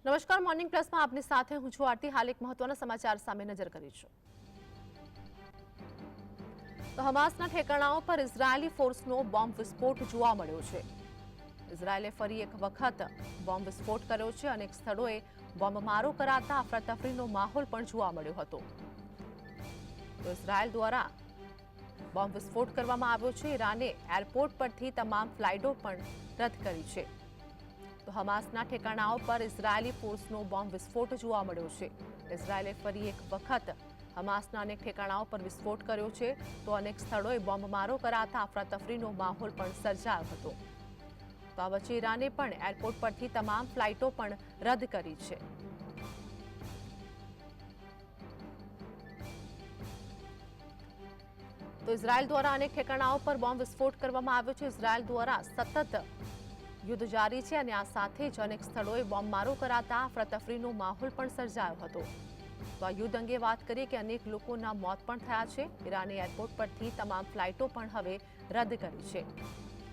નમસ્કાર, મોર્નિંગ પ્લસમાં આપની સાથે હું છું આરતી। હાલ એક મહત્વના સમાચાર સામે નજર કરીશું। તો હમાસના ઠેકાણાઓ પર ઇઝરાયેલી ફોર્સનો બોમ્બ વિસ્ફોટ જોવા મળ્યો છે। ઇઝરાયેલે ફરી એક વખત બોમ્બ વિસ્ફોટ કર્યો છે। અનેક સ્થળોએ બોમ્બમારો કરાતા અફરાતફરીનો માહોલ પણ જોવા મળ્યો હતો। તો ઇઝરાયેલ દ્વારા બોમ્બ વિસ્ફોટ કરવામાં આવ્યો છે। ઈરાને એરપોર્ટ પરથી તમામ ફ્લાઇટો પણ રદ કરી છે। તો હમાસના ઠેકાણાઓ પર ઇઝરાયેલી ફોર્સનો બોમ્બ વિસ્ફોટ જોવા મળ્યો છે। ઇઝરાયેલે ફરી એક વખત હમાસના અનેક ઠેકાણાઓ પર વિસ્ફોટ કર્યો છે। તો અનેક સ્થળોએ બોમ્બમારો કરાતા અફરાતફરીનો માહોલ પણ સર્જાયો હતો। તો આ વચ્ચે ઈરાને પણ એરપોર્ટ પરથી તમામ ફ્લાઇટો પણ રદ કરી છે। તો ઇઝરાયેલ દ્વારા અનેક ઠેકાણાઓ પર બોમ્બ વિસ્ફોટ કરવામાં આવ્યો છે। ઇઝરાયેલ દ્વારા સતત યુદ્ધ જારી છે અને આ સાથે જ અનેક સ્થળોએ બોમ્બમારો કરાતા અફરાતફરીનો માહોલ પણ સર્જાયો હતો। તો આ યુદ્ધ અંગે વાત કરીએ કે અનેક લોકોના મોત પણ થયા છે। ઈરાને એરપોર્ટ પરથી તમામ ફ્લાઇટો પણ હવે રદ કરી છે।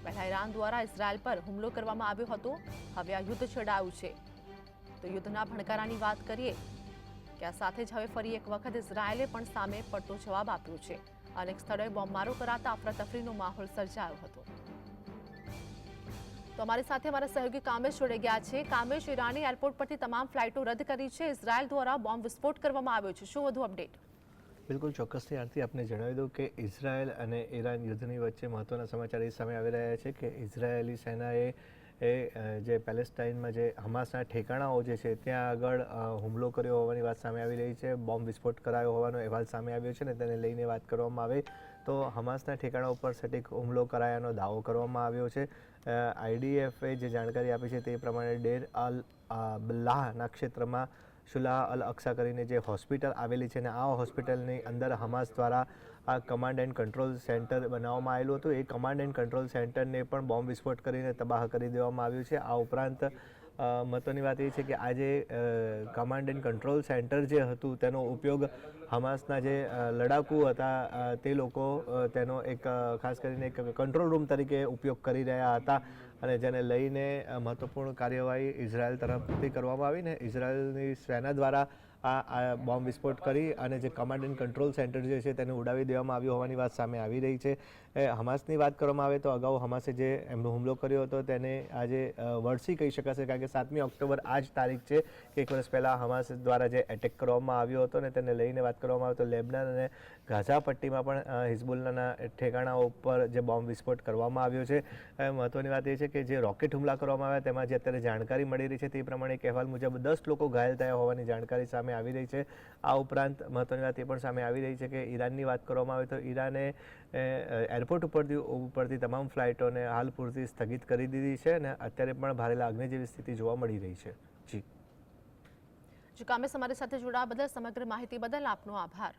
પહેલા ઈરાન દ્વારા ઇઝરાયેલ પર હુમલો કરવામાં આવ્યો હતો, હવે આ યુદ્ધ છેડાયું છે। તો યુદ્ધના ભણકારાની વાત કરીએ કે આ સાથે જ હવે ફરી એક વખત ઇઝરાયેલે પણ સામે પડતો જવાબ આપ્યો છે। અનેક સ્થળોએ બોમ્બમારો કરાતા અફરાતફરીનો માહોલ સર્જાયો હતો। તો અમારી સાથે અમારા સહયોગી કામેશ જોડાઈ ગયા છે। કામેશ, ઈરાને એરપોર્ટ પરથી તમામ ફ્લાઇટો રદ કરી છે। ઇઝરાયેલ દ્વારા બોમ્બ વિસ્ફોટ કરવામાં આવ્યો છે, શું વધુ અપડેટ? બિલકુલ ચોક્કસથી આરતી, આપને જણાવી દઉં કે ઇઝરાયેલ અને ઈરાન યુદ્ધની વચ્ચે મહત્વના સમાચાર એ સામે આવી રહ્યા છે કે ઇઝરાયેલી સેનાએ જે પેલેસ્ટાઇનમાં જે હમાસના ઠેકાણાઓ જે છે ત્યાં આગળ હુમલો કર્યો હોવાની વાત સામે આવી રહી છે। બોમ્બ વિસ્ફોટ કરાયો હોવાનો અહેવાલ સામે આવ્યો છે અને તેને લઈને વાત કરવામાં આવે તો હમાસના ઠેકાણા ઉપર સટીક હુમલો કરાયાનો દાવો કરવામાં આવ્યો છે। આઈડીએફએ જે જાણકારી આપી છે તે પ્રમાણે ડેર અલ બલ્લાહના ક્ષેત્રમાં શુલાહ અલ અક્સા કરીને જે હોસ્પિટલ આવેલી છે અને આ હોસ્પિટલની અંદર હમાસ દ્વારા આ કમાન્ડ એન્ડ કંટ્રોલ સેન્ટર બનાવવામાં આવેલું હતું। એ કમાન્ડ એન્ડ કંટ્રોલ સેન્ટરને પણ બોમ્બ વિસ્ફોટ કરીને તબાહ કરી દેવામાં આવ્યું છે। આ ઉપરાંત મહત્વની વાત એ છે કે આ જે કમાન્ડ એન્ડ કંટ્રોલ સેન્ટર જે હતું તેનો ઉપયોગ હમાસના જે લડાકુ હતા તે લોકો તેનો એક ખાસ કરીને એક કંટ્રોલ રૂમ તરીકે ઉપયોગ કરી રહ્યા હતા અને જેને લઈને મહત્વપૂર્ણ કાર્યવાહી ઇઝરાયલ તરફથી કરવામાં આવી ને ઇઝરાયલની સેના દ્વારા આ બોમ્બ વિસ્ફોટ કરી અને જે કમાન્ડ એન્ડ કંટ્રોલ સેન્ટર જે છે તેને ઉડાવી દેવામાં આવ્યું હોવાની વાત સામે આવી રહી છે। હમાસની વાત કરવામાં આવે તો અગાઉ હમાસે જે એમનો હુમલો કર્યો હતો તેને આજે વર્ષી કહી શકાશે, કારણ કે 7મી ઓક્ટોબર આ જ તારીખ છે કે એક વર્ષ પહેલાં હમાસ દ્વારા જે એટેક કરવામાં આવ્યો હતો ને તેને લઈને વાત કરવામાં આવે તો લેબનાન અને ગાઝા પટ્ટીમાં પણ હિઝબુલ્લાના ઠેકાણાઓ ઉપર જે બોમ્બ વિસ્ફોટ કરવામાં આવ્યો છે। મહત્વની વાત એ છે કે જે રોકેટ હુમલા કરવામાં આવ્યા તેમાં જે અત્યારે જાણકારી મળી રહી છે તે પ્રમાણે એક અહેવાલ મુજબ 10 લોકો ઘાયલ થયા હોવાની જાણકારી સામે આવી રહી છે। આ ઉપરાંત મહત્વની વાત એ પણ સામે આવી રહી છે કે ઈરાનની વાત કરવામાં આવે તો ઈરાને એરપોર્ટ ઉપરથી તમામ ફ્લાઇટોને હાલ પૂરતી સ્થગિત કરી દીધી છે અને અત્યારે પણ ભારે લાગણી જેવી સ્થિતિ જોવા મળી રહી છે। જી કામેશ, અમારી સાથે જોડાવા બદલ, સમગ્ર માહિતી બદલ આપનો આભાર।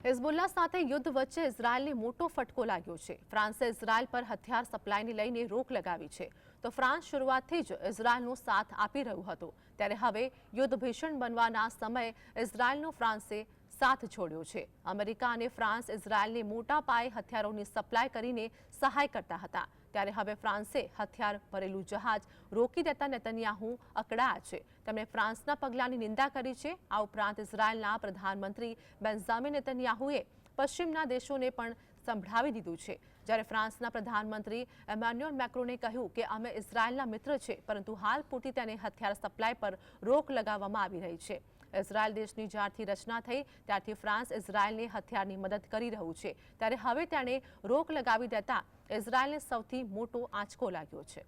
હિઝબુલ્લા સાથે યુદ્ધ વચ્ચે ઇઝરાયેલને મોટો ફટકો લાગ્યો છે। ફ્રાન્સે ઇઝરાયેલ પર હથિયાર સપ્લાયને લઈને રોક લગાવી છે। તો ફ્રાન્સ શરૂઆતથી જ ઇઝરાયેલનો સાથ આપી રહ્યું હતું, ત્યારે હવે યુદ્ધ ભીષણ બનવાના સમયે ઇઝરાયેલનો ફ્રાન્સે સાથ છોડ્યો છે। અમેરિકા અને ફ્રાન્સ ઇઝરાયેલને મોટા પાયે હથિયારોની સપ્લાય કરીને સહાય કરતા હતા, ત્યારે હવે ફ્રાન્સે હથિયાર ભરેલું જહાજ રોકી દેતા નેતન્યાહુ અકળાયા છે। તેમણે ફ્રાન્સના પગલાંની નિંદા કરી છે। આ ઉપરાંત ઇઝરાયેલના પ્રધાનમંત્રી બેન્જામિન નેતન્યાહુએ પશ્ચિમના દેશોને પણ સંભળાવી દીધું છે। જ્યારે ફ્રાન્સના પ્રધાનમંત્રી એમાન્યુઅલ મેક્રોને કહ્યું કે અમે ઇઝરાયેલના મિત્ર છે, પરંતુ હાલ પૂરતી તેને હથિયાર સપ્લાય પર રોક લગાવવામાં આવી રહી છે। ઇઝરાયેલ દેશની જ્યારથી રચના થઈ ત્યારથી ફ્રાન્સ ઇઝરાયેલને હથિયારની મદદ કરી રહ્યું છે, ત્યારે હવે તેણે રોક લગાવી દેતા ઇઝરાયેલને સૌથી મોટો આંચકો લાગ્યો છે।